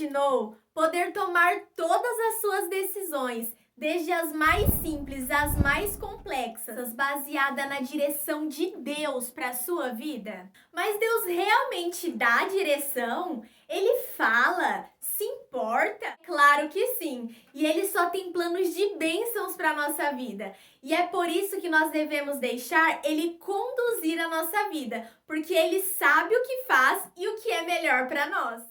imaginou poder tomar todas as suas decisões, desde as mais simples às mais complexas, baseada na direção de Deus para a sua vida? Mas Deus realmente dá direção? Ele fala? Se importa? Claro que sim. E Ele só tem planos de bênçãos para a nossa vida. E é por isso que nós devemos deixar Ele conduzir a nossa vida, porque Ele sabe o que faz e o que é melhor para nós.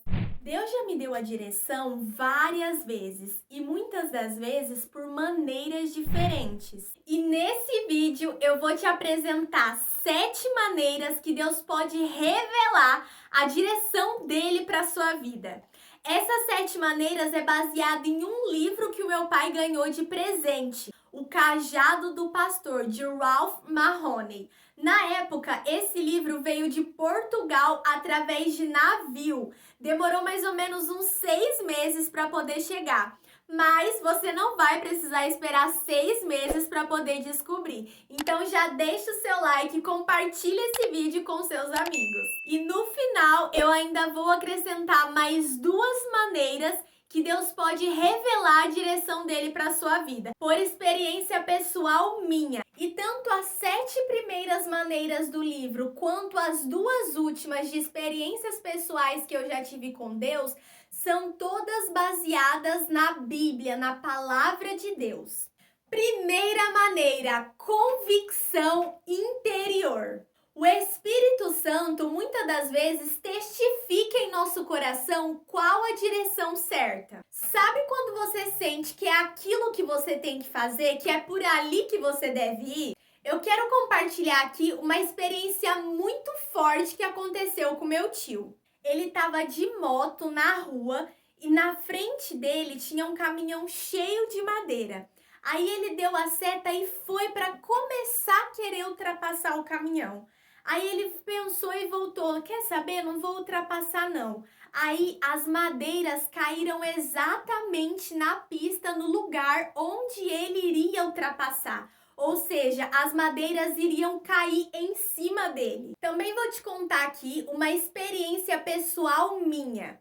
Deus já me deu a direção várias vezes e muitas das vezes por maneiras diferentes. E nesse vídeo eu vou te apresentar 7 maneiras que Deus pode revelar a direção dele para sua vida. Essas 7 maneiras é baseada em um livro que o meu pai ganhou de presente, O Cajado do Pastor, de Ralph Mahoney. Na época, esse livro veio de Portugal através de navio. Demorou mais ou menos uns 6 meses para poder chegar. Mas você não vai precisar esperar 6 meses para poder descobrir. Então já deixa o seu like e compartilha esse vídeo com seus amigos. E no final eu ainda vou acrescentar mais 2 maneiras que Deus pode revelar a direção dele para a sua vida, por experiência pessoal minha. E tanto as 7 primeiras maneiras do livro, quanto as 2 últimas de experiências pessoais que eu já tive com Deus, são todas baseadas na Bíblia, na Palavra de Deus. Primeira maneira, convicção interior. O Espírito Santo muitas das vezes testifica em nosso coração qual a direção certa. Sabe quando você sente que é aquilo que você tem que fazer, que é por ali que você deve ir? Eu quero compartilhar aqui uma experiência muito forte que aconteceu com meu tio. Ele estava de moto na rua e na frente dele tinha um caminhão cheio de madeira. Aí ele deu a seta e foi para começar a querer ultrapassar o caminhão. Aí ele pensou e voltou, quer saber, não vou ultrapassar não. Aí as madeiras caíram exatamente na pista, no lugar onde ele iria ultrapassar. Ou seja, as madeiras iriam cair em cima dele. Também vou te contar aqui uma experiência pessoal minha.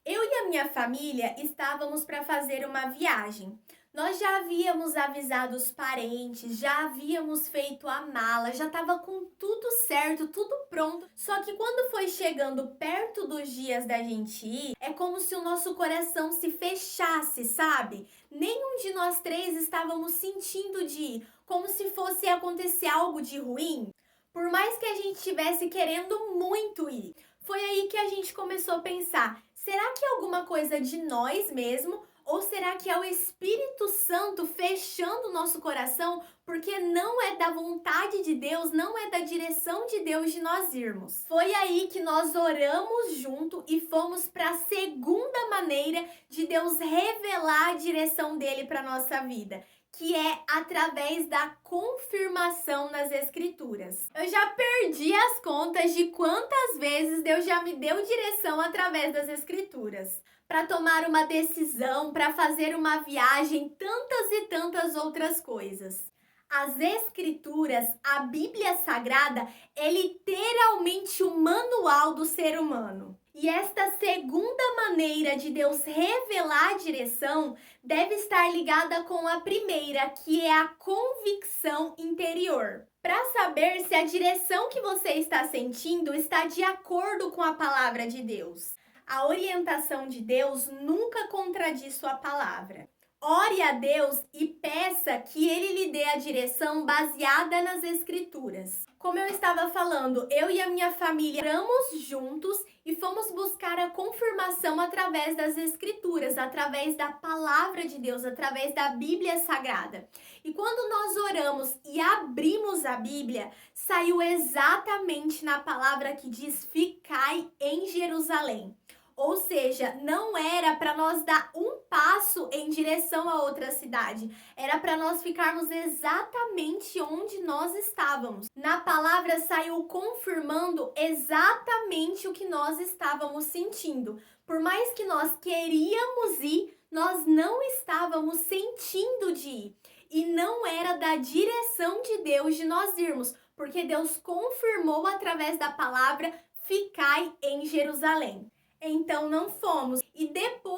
Eu e a minha família estávamos para fazer uma viagem. Nós já havíamos avisado os parentes, já havíamos feito a mala, já estava com tudo certo, tudo pronto. Só que quando foi chegando perto dos dias da gente ir, é como se o nosso coração se fechasse, sabe? Nenhum de nós 3 estávamos sentindo de ir, como se fosse acontecer algo de ruim. Por mais que a gente estivesse querendo muito ir. Foi aí que a gente começou a pensar, será que é alguma coisa de nós mesmo? Ou será que é o Espírito Santo fechando o nosso coração porque não é da vontade de Deus, não é da direção de Deus de nós irmos? Foi aí que nós oramos junto e fomos para a segunda maneira de Deus revelar a direção dele para nossa vida, que é através da confirmação nas Escrituras. Eu já perdi as contas de quantas vezes Deus já me deu direção através das Escrituras. Para tomar uma decisão, para fazer uma viagem, tantas e tantas outras coisas. As Escrituras, a Bíblia Sagrada, é literalmente o manual do ser humano. E esta segunda maneira de Deus revelar a direção deve estar ligada com a primeira, que é a convicção interior. Para saber se a direção que você está sentindo está de acordo com a palavra de Deus. A orientação de Deus nunca contradiz sua palavra. Ore a Deus e peça que Ele lhe dê a direção baseada nas Escrituras. Como eu estava falando, eu e a minha família oramos juntos e fomos buscar a confirmação através das Escrituras, através da palavra de Deus, através da Bíblia Sagrada. E quando nós oramos e abrimos a Bíblia, saiu exatamente na palavra que diz: ficai em Jerusalém. Ou seja, não era para nós dar um passo em direção a outra cidade. Era para nós ficarmos exatamente onde nós estávamos. Na palavra saiu confirmando exatamente o que nós estávamos sentindo. Por mais que nós queríamos ir, nós não estávamos sentindo de ir. E não era da direção de Deus de nós irmos, porque Deus confirmou através da palavra: ficai em Jerusalém. Então não fomos. E depois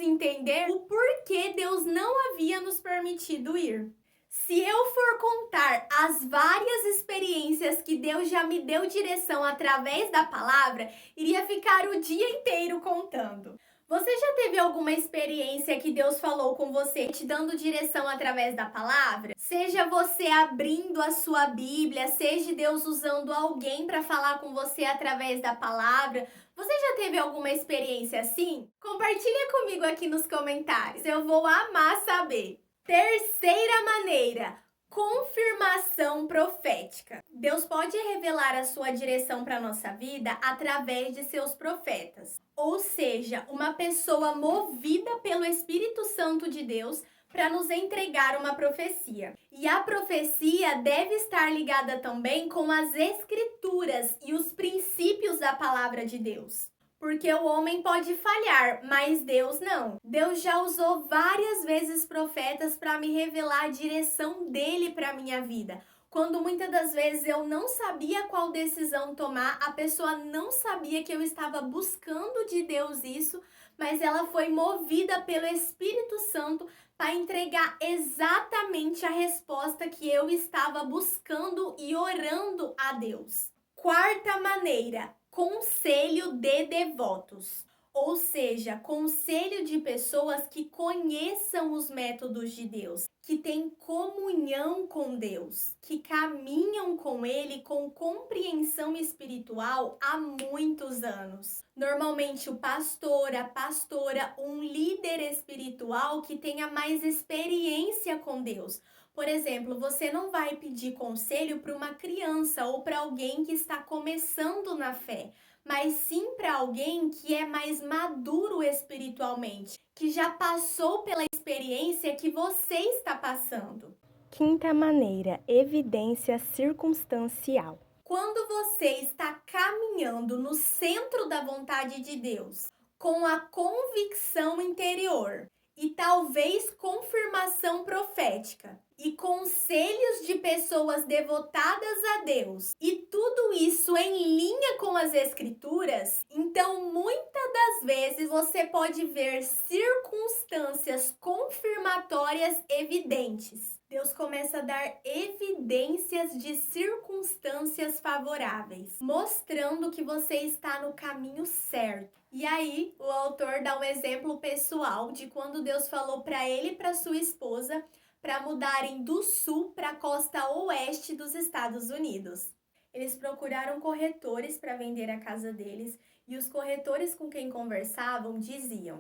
entender o porquê Deus não havia nos permitido ir. Se eu for contar as várias experiências que Deus já me deu direção através da palavra, iria ficar o dia inteiro contando. Você já teve alguma experiência que Deus falou com você, te dando direção através da palavra? Seja você abrindo a sua Bíblia, seja Deus usando alguém para falar com você através da palavra. Você já teve alguma experiência assim? Compartilha comigo aqui nos comentários. Eu vou amar saber. Terceira maneira, confirmação profética. Deus pode revelar a sua direção para a nossa vida através de seus profetas. Ou seja, uma pessoa movida pelo Espírito Santo de Deus para nos entregar uma profecia. E a profecia deve estar ligada também com as Escrituras e os princípios da palavra de Deus. Porque o homem pode falhar, mas Deus não. Deus já usou várias vezes profetas para me revelar a direção dele para a minha vida. Quando muitas das vezes eu não sabia qual decisão tomar, a pessoa não sabia que eu estava buscando de Deus isso, mas ela foi movida pelo Espírito Santo para entregar exatamente a resposta que eu estava buscando e orando a Deus. Quarta maneira, conselho de devotos, ou seja, conselho de pessoas que conheçam os métodos de Deus, que têm comunhão com Deus, que caminham com Ele com compreensão espiritual há muitos anos. Normalmente o pastor, a pastora, um líder espiritual que tenha mais experiência com Deus. Por exemplo, você não vai pedir conselho para uma criança ou para alguém que está começando na fé, mas sim para alguém que é mais maduro espiritualmente, que já passou pela experiência que você está passando. Quinta maneira, evidência circunstancial. Quando você está caminhando no centro da vontade de Deus, com a convicção interior e talvez confirmação profética e conselhos de pessoas devotadas a Deus, e tudo isso em linha com as Escrituras, então muitas das vezes você pode ver circunstâncias confirmatórias evidentes. Deus começa a dar evidências de circunstâncias favoráveis, mostrando que você está no caminho certo. E aí, o autor dá um exemplo pessoal de quando Deus falou para ele e para sua esposa para mudarem do sul para a costa oeste dos Estados Unidos. Eles procuraram corretores para vender a casa deles e os corretores com quem conversavam diziam: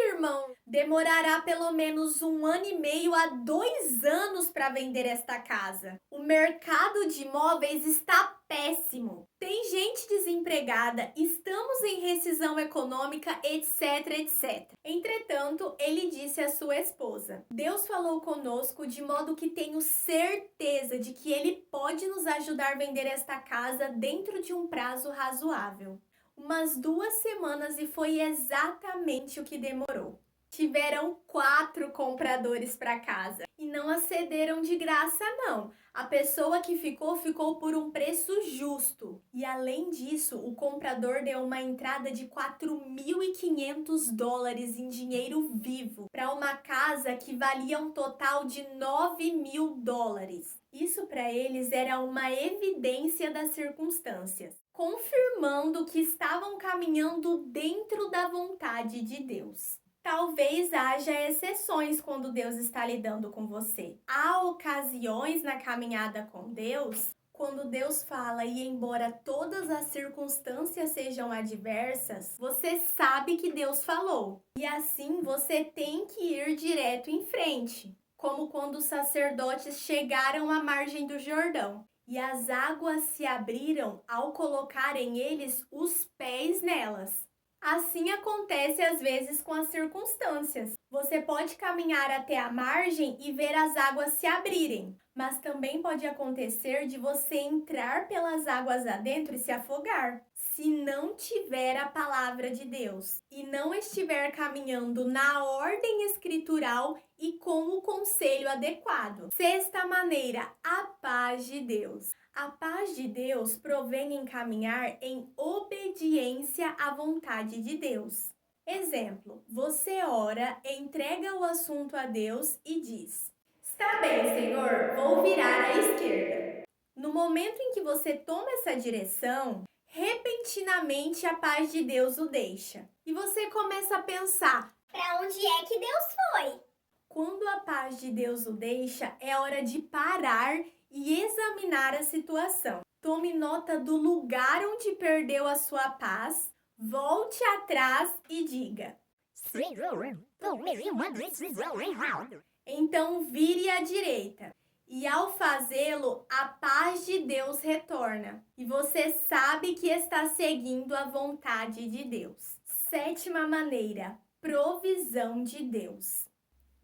irmão, demorará pelo menos 1 ano e meio a 2 anos para vender esta casa. O mercado de imóveis está péssimo. Tem gente desempregada, estamos em rescisão econômica, etc, etc. Entretanto, ele disse à sua esposa: Deus falou conosco de modo que tenho certeza de que ele pode nos ajudar a vender esta casa dentro de um prazo razoável. Umas 2 semanas e foi exatamente o que demorou. Tiveram 4 compradores para casa e não acederam de graça não. A pessoa que ficou por um preço justo. E além disso, o comprador deu uma entrada de $4.500 em dinheiro vivo para uma casa que valia um total de $9.000. Isso para eles era uma evidência das circunstâncias, confirmando que estavam caminhando dentro da vontade de Deus. Talvez haja exceções quando Deus está lidando com você. Há ocasiões na caminhada com Deus, quando Deus fala e embora todas as circunstâncias sejam adversas, você sabe que Deus falou. E assim você tem que ir direto em frente. Como quando os sacerdotes chegaram à margem do Jordão e as águas se abriram ao colocarem eles os pés nelas. Assim acontece às vezes com as circunstâncias. Você pode caminhar até a margem e ver as águas se abrirem, mas também pode acontecer de você entrar pelas águas adentro e se afogar. Se não tiver a palavra de Deus e não estiver caminhando na ordem escritural e com o conselho adequado. Sexta maneira, a paz de Deus. A paz de Deus provém em caminhar em obediência à vontade de Deus. Exemplo, você ora, entrega o assunto a Deus e diz: Está bem, Senhor, vou virar à esquerda. No momento em que você toma essa direção, repentinamente a paz de Deus o deixa. E você começa a pensar: Para onde é que Deus foi? quando a paz de Deus o deixa, é hora de parar e examinar a situação. Tome nota do lugar onde perdeu a sua paz, volte atrás e diga: então vire à direita. E ao fazê-lo, a paz de Deus retorna. E você sabe que está seguindo a vontade de Deus. 7ª maneira, provisão de Deus.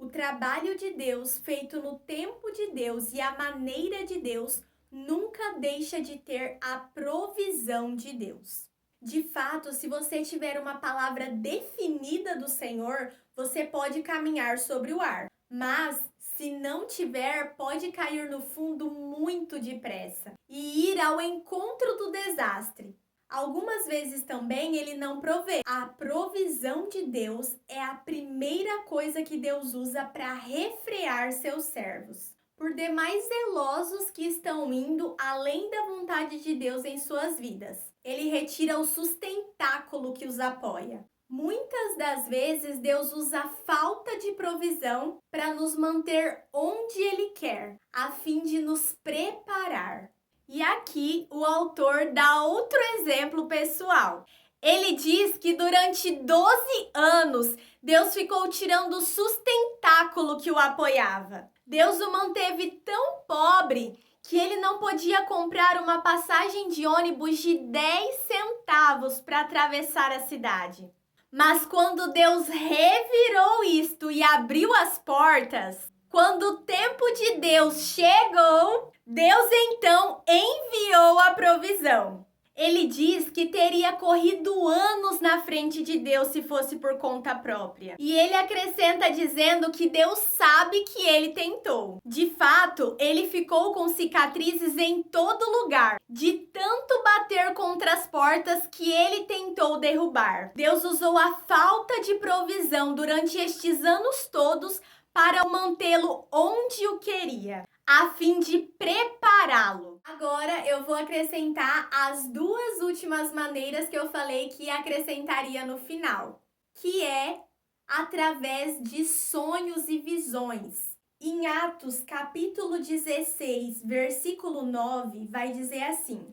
O trabalho de Deus feito no tempo de Deus e a maneira de Deus nunca deixa de ter a provisão de Deus. De fato, se você tiver uma palavra definida do Senhor, você pode caminhar sobre o ar. Mas, se não tiver, pode cair no fundo muito depressa e ir ao encontro do desastre. Algumas vezes também ele não provê. A provisão de Deus é a primeira coisa que Deus usa para refrear seus servos. Por demais zelosos que estão indo além da vontade de Deus em suas vidas. Ele retira o sustentáculo que os apoia. Muitas das vezes Deus usa a falta de provisão para nos manter onde Ele quer, a fim de nos preparar. E aqui o autor dá outro exemplo pessoal. Ele diz que durante 12 anos Deus ficou tirando o sustentáculo que o apoiava. Deus o manteve tão pobre que ele não podia comprar uma passagem de ônibus de 10 centavos para atravessar a cidade. Mas quando Deus revirou isto e abriu as portas, quando o tempo de Deus chegou, Deus então enviou a provisão. Ele diz que teria corrido anos na frente de Deus se fosse por conta própria. E ele acrescenta dizendo que Deus sabe que ele tentou. De fato, ele ficou com cicatrizes em todo lugar, de tanto bater contra as portas que ele tentou derrubar. Deus usou a falta de provisão durante estes anos todos para mantê-lo onde o queria, a fim de prepará-lo. Agora eu vou acrescentar as duas últimas maneiras que eu falei que acrescentaria no final, que é através de sonhos e visões. Em Atos, capítulo 16, versículo 9, vai dizer assim: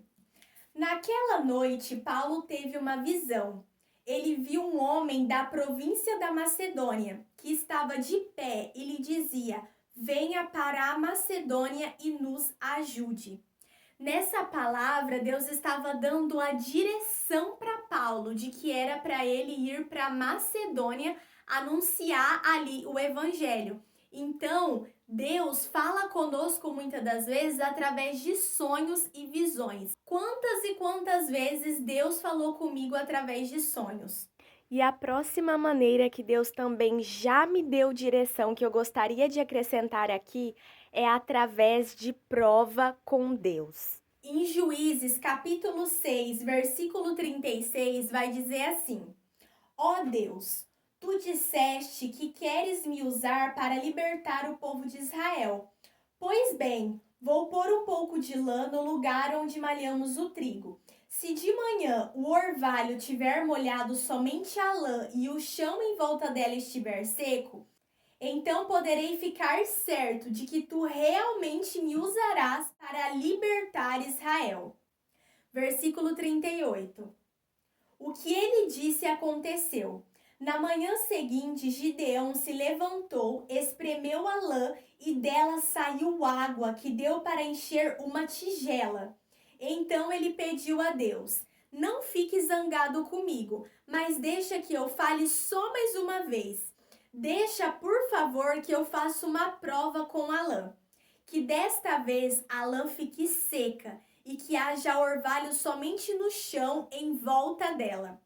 Naquela noite, Paulo teve uma visão. Ele viu um homem da província da Macedônia, que estava de pé e lhe dizia: venha para a Macedônia e nos ajude. Nessa palavra, Deus estava dando a direção para Paulo de que era para ele ir para a Macedônia anunciar ali o evangelho. Então, Deus fala conosco muitas das vezes através de sonhos e visões. Quantas e quantas vezes Deus falou comigo através de sonhos? E a próxima maneira que Deus também já me deu direção, que eu gostaria de acrescentar aqui, é através de prova com Deus. Em Juízes, capítulo 6, versículo 36, vai dizer assim: Ó Deus, tu disseste que queres me usar para libertar o povo de Israel. Pois bem, vou pôr um pouco de lã no lugar onde malhamos o trigo. Se de manhã o orvalho tiver molhado somente a lã e o chão em volta dela estiver seco, então poderei ficar certo de que tu realmente me usarás para libertar Israel. Versículo 38. O que ele disse aconteceu. Na manhã seguinte, Gideão se levantou, espremeu a lã e dela saiu água que deu para encher uma tigela. Então ele pediu a Deus: não fique zangado comigo, mas deixa que eu fale só mais uma vez. Deixa, por favor, que eu faça uma prova com a lã. Que desta vez a lã fique seca e que haja orvalho somente no chão em volta dela.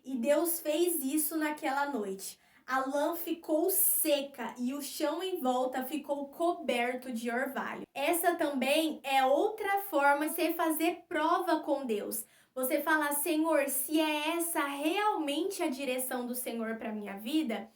E Deus fez isso naquela noite. A lã ficou seca e o chão em volta ficou coberto de orvalho. Essa também é outra forma de você fazer prova com Deus. você fala: Senhor, se é essa realmente a direção do Senhor para minha vida,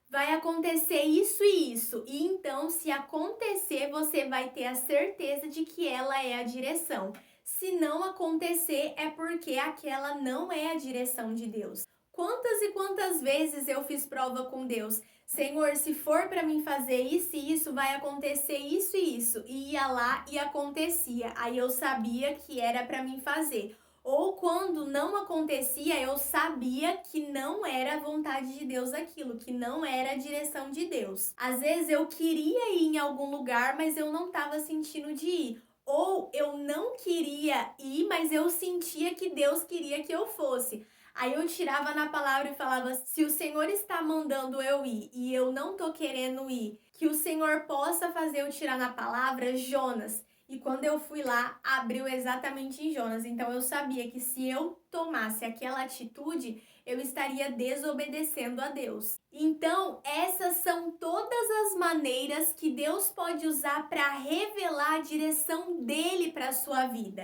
vai acontecer isso e isso. E então, se acontecer, você vai ter a certeza de que ela é a direção. Se não acontecer, é porque aquela não é a direção de Deus. Quantas e quantas vezes eu fiz prova com Deus? Senhor, se for para mim fazer isso e isso, vai acontecer isso e isso. E ia lá e acontecia. Aí eu sabia que era para mim fazer. Ou quando não acontecia, eu sabia que não era a vontade de Deus aquilo, que não era a direção de Deus. Às vezes eu queria ir em algum lugar, mas eu não estava sentindo de ir. Ou eu não queria ir, mas eu sentia que Deus queria que eu fosse. Aí eu tirava na palavra e falava: se o Senhor está mandando eu ir e eu não tô querendo ir, que o Senhor possa fazer eu tirar na palavra Jonas. E quando eu fui lá, abriu exatamente em Jonas. Então eu sabia que se eu tomasse aquela atitude, eu estaria desobedecendo a Deus. Então, essas são todas as maneiras que Deus pode usar para revelar a direção dele para a sua vida.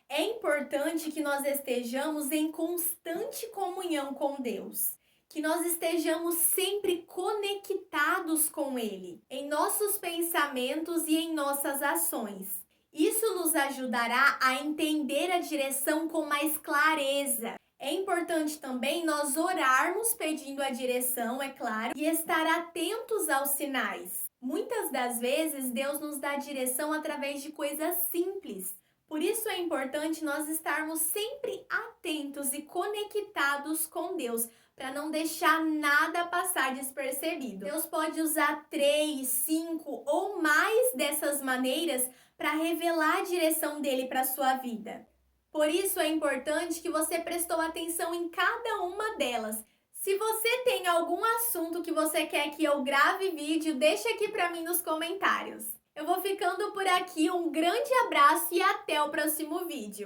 É importante que nós estejamos em constante comunhão com Deus, que nós estejamos sempre conectados com Ele, em nossos pensamentos e em nossas ações. Isso nos ajudará a entender a direção com mais clareza. É importante também nós orarmos pedindo a direção, é claro, e estar atentos aos sinais. Muitas das vezes, Deus nos dá direção através de coisas simples. Por isso é importante nós estarmos sempre atentos e conectados com Deus, para não deixar nada passar despercebido. Deus pode usar 3, 5 ou mais dessas maneiras para revelar a direção dele para a sua vida. Por isso é importante que você prestou atenção em cada uma delas. Se você tem algum assunto que você quer que eu grave vídeo, deixa aqui para mim nos comentários. Eu vou ficando por aqui, um grande abraço e até o próximo vídeo.